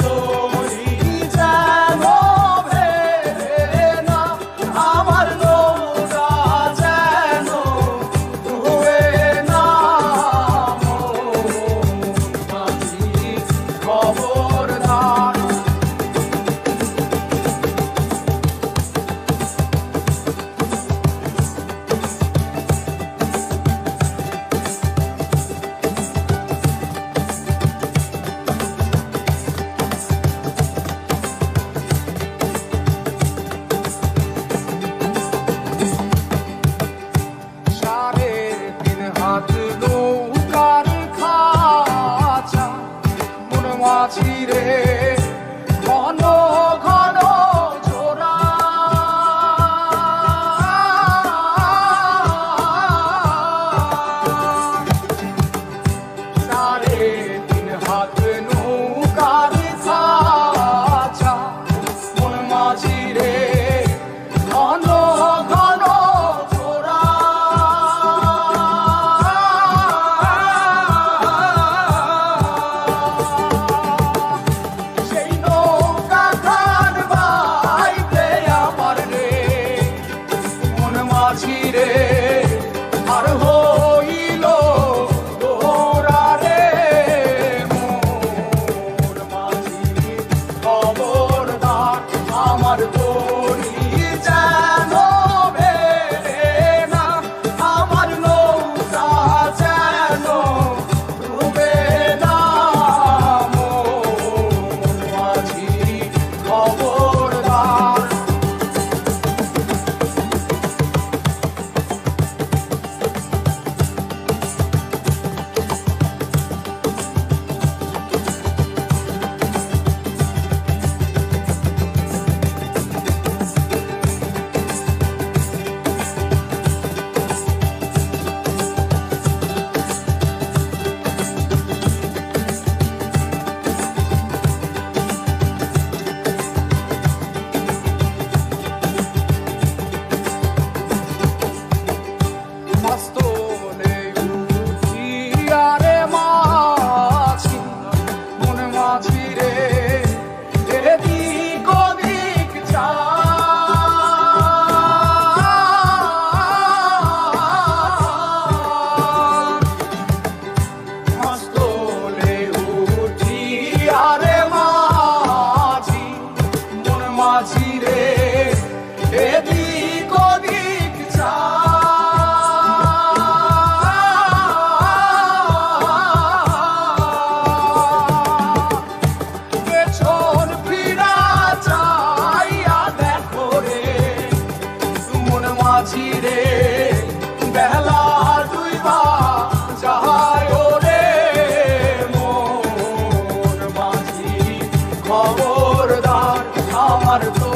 তরি যেন ভেড়ে না, আমার নৌকা যেন ডুবে না। মাঝি খবরদার। নৌকার খাঁচা মন মাঝিরে ঘন ঘন জোড়া, সাড়ে তিন হাত নৌকার খাঁচা মন মাঝিরে ঘন ঘন জোড়া। মাঝিরে আর হইল দোরা রে, মোর মাঝি খবরদার। আমার তরি যেন ভেড়ে না, আমার নৌকা যেন ডুবে না। মোর মাঝি খবরদার। মস্তলে উঠিয়া রে মাঝি মন মাঝিরে এদিক ওদিক চায়। মস্তলে উঠিয়া রে মাঝি মন মাঝিরে এদিক ওদিক চায়। মাঝিরে বেলা ডুইবা যায় রে, মোর মাঝি খবরদার। আমার তো